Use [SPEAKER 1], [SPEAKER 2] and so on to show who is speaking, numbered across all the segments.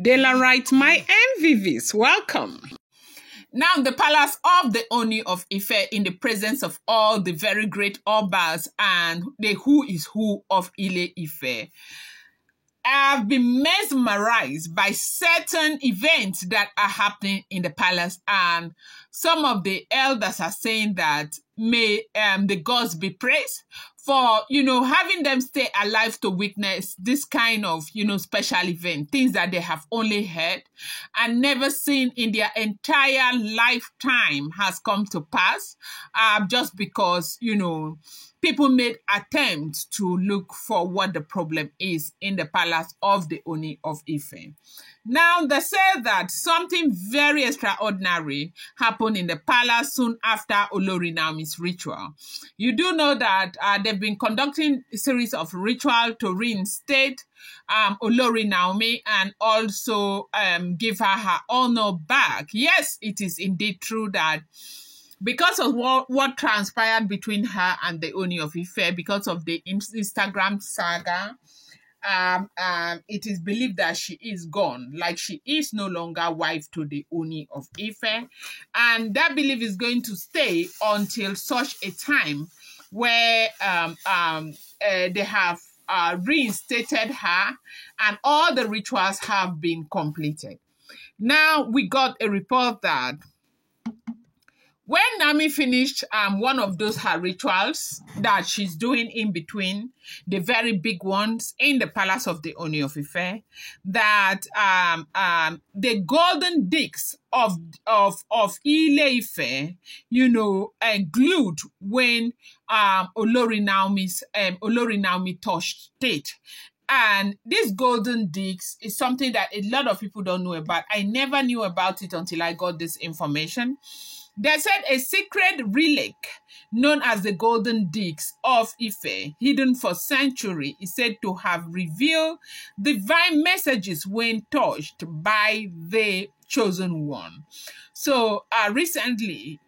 [SPEAKER 1] Daylight, my MVVs, welcome. Now, the palace of the Ooni of Ife, in the presence of all the very great Obas and the who is who of Ile Ife, I've been mesmerized by certain events that are happening in the palace, and some of the elders are saying that may the gods be praised for, having them stay alive to witness this kind of, special event, things that they have only heard and never seen in their entire lifetime has come to pass, just because, people made attempts to look for what the problem is in the palace of the Ooni of Ife. Now, they say that something very extraordinary happened in the palace soon after Olori Naomi's ritual. You do know that they've been conducting a series of rituals to reinstate Olori Naomi and also give her honor back. Yes, it is indeed true that because of what transpired between her and the Ooni of Ife, because of the Instagram saga, it is believed that she is gone, like she is no longer wife to the Ooni of Ife, and that belief is going to stay until such a time where they have reinstated her and all the rituals have been completed. Now, we got a report that when Naomi finished one of those her rituals that she's doing in between the very big ones in the palace of the Ooni of Ife, that the golden discs of Ile Ife, glued when Olori Naomi touched it. And this golden disc is something that a lot of people don't know about. I never knew about it until I got this information. They said a secret relic known as the golden disc of Ife, hidden for centuries, is said to have revealed divine messages when touched by the chosen one. So recently,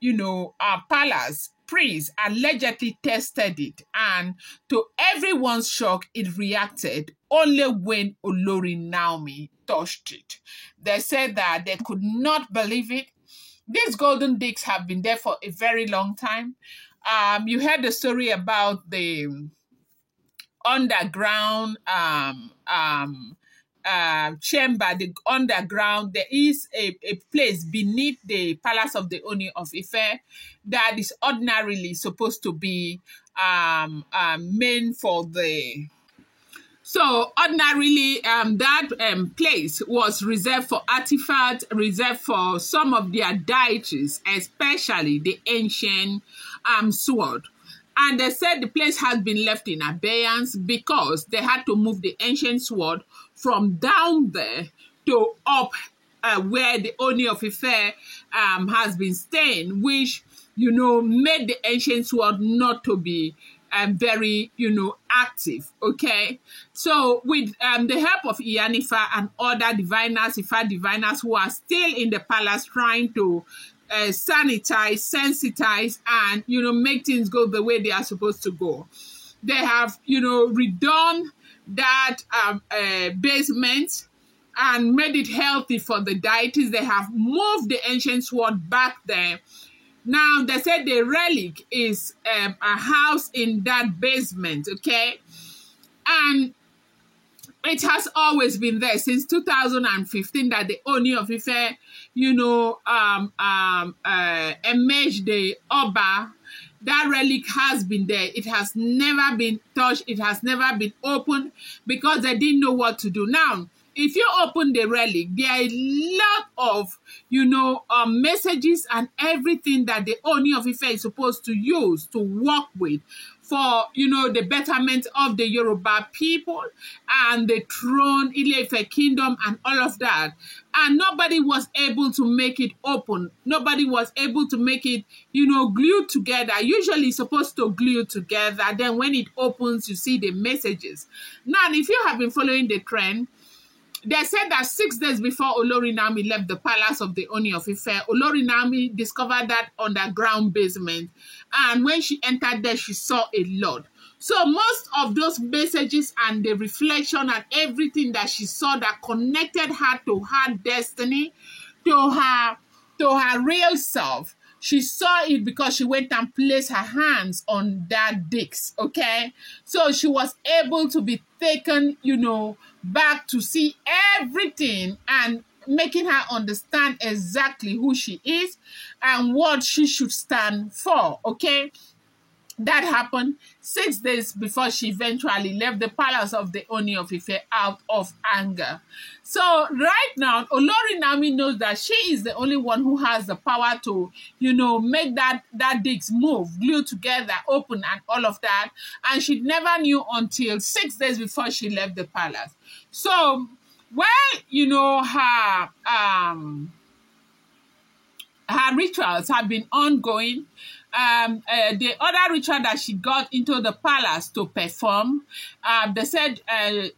[SPEAKER 1] our palace priest allegedly tested it, and to everyone's shock, it reacted only when Olori Naomi touched it. They said that they could not believe it. These golden discs have been there for a very long time. You heard the story about the underground chamber, the underground. There is a place beneath the palace of the Ooni of Ife that is ordinarily supposed to be meant for the... So ordinarily, that place was reserved for artifacts, reserved for some of their deities, especially the ancient sword. And they said the place has been left in abeyance because they had to move the ancient sword from down there to up where the Ooni of Ife has been staying, which, made the ancient sword not to be very, active, okay? So with the help of Iyanifa and other diviners, Ifa diviners who are still in the palace trying to sanitize, sensitize, and, make things go the way they are supposed to go. They have, redone that basement and made it healthy for the deities. They have moved the ancient sword back there. Now, they said the relic is a house in that basement, okay? And it has always been there since 2015 that the Ooni of Ife, emerged the Oba. That relic has been there. It has never been touched. It has never been opened because they didn't know what to do. Now, if you open the relic, there are a lot of, messages and everything that the Ooni of Ife is supposed to use to work with for, the betterment of the Yoruba people and the throne, Ile Ife kingdom and all of that. And nobody was able to make it open. Nobody was able to make it, glued together. Usually it's supposed to glue together. Then when it opens, you see the messages. Now, if you have been following the trend, They said that 6 days before Olori Naomi left the palace of the Ooni of Ife, Olori Naomi discovered that underground basement. And when she entered there, she saw a lot. So most of those messages and the reflection and everything that she saw that connected her to her destiny, to her real self, she saw it because she went and placed her hands on that disc, okay? So she was able to be taken, back to see everything and making her understand exactly who she is and what she should stand for, okay? That happened 6 days before she eventually left the palace of the Ooni of Ife out of anger. So right now, Olori Naomi knows that she is the only one who has the power to, make that disc move, glue together, open, and all of that. And she never knew until 6 days before she left the palace. So, her rituals have been ongoing. The other ritual that she got into the palace to perform, they said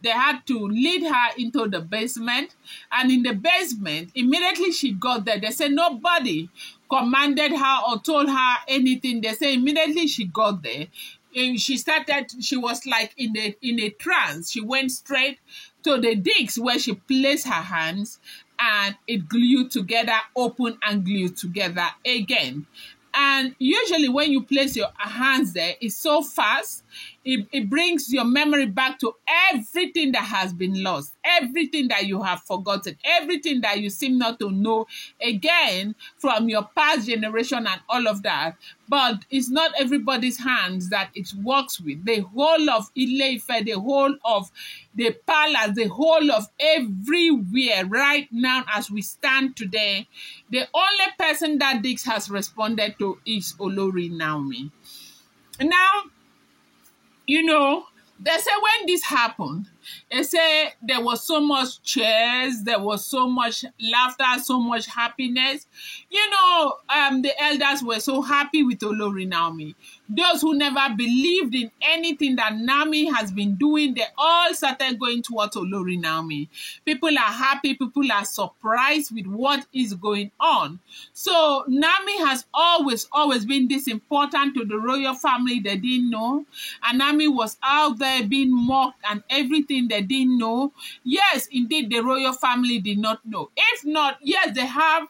[SPEAKER 1] they had to lead her into the basement. And in the basement, immediately she got there, they said nobody commanded her or told her anything. They say immediately she got there, she was like in a trance. She went straight to the disc where she placed her hands, and it glued together, open and glued together again. And usually when you place your hands there, it's so fast, it brings your memory back to everything that has been lost, everything that you have forgotten, everything that you seem not to know again from your past generation and all of that. But it's not everybody's hands that it works with. The whole of Ile-Ife, the whole of the palace, the whole of everywhere right now as we stand today, the only person that Dix has responded to is Olori Naomi. Now, they say when this happened, they say there was so much cheers, there was so much laughter, so much happiness. The elders were so happy with Olori Naomi. Those who never believed in anything that Naomi has been doing, they all started going towards Olori Naomi. People are happy, people are surprised with what is going on. So Naomi has always been this important to the royal family they didn't know. And Naomi was out there being mocked and everything they didn't know. Yes, indeed, the royal family did not know. If not, yes, they had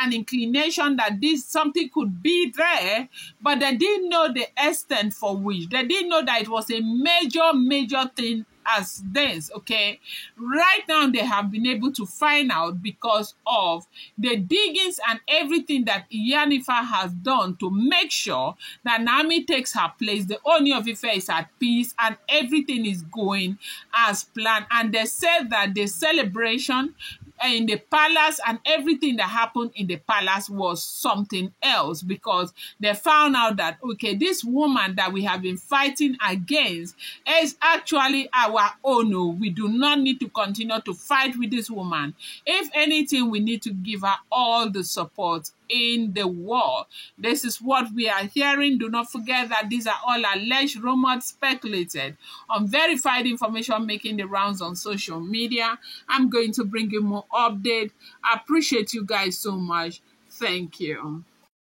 [SPEAKER 1] an inclination that this something could be there, but they didn't know the extent for which. They didn't know that it was a major thing as this, okay? Right now, they have been able to find out because of the diggings and everything that Iyanifa has done to make sure that Naomi takes her place. The Ooni of Ife is at peace and everything is going as planned. And they said that the celebration in the palace and everything that happened in the palace was something else, because they found out that, okay, this woman that we have been fighting against is actually our own. We do not need to continue to fight with this woman. If anything, we need to give her all the support in the war. This is what we are hearing. Do not forget that these are all alleged, rumored, speculated, unverified information making the rounds on social media. I'm going to bring you more update. I appreciate you guys so much. Thank you.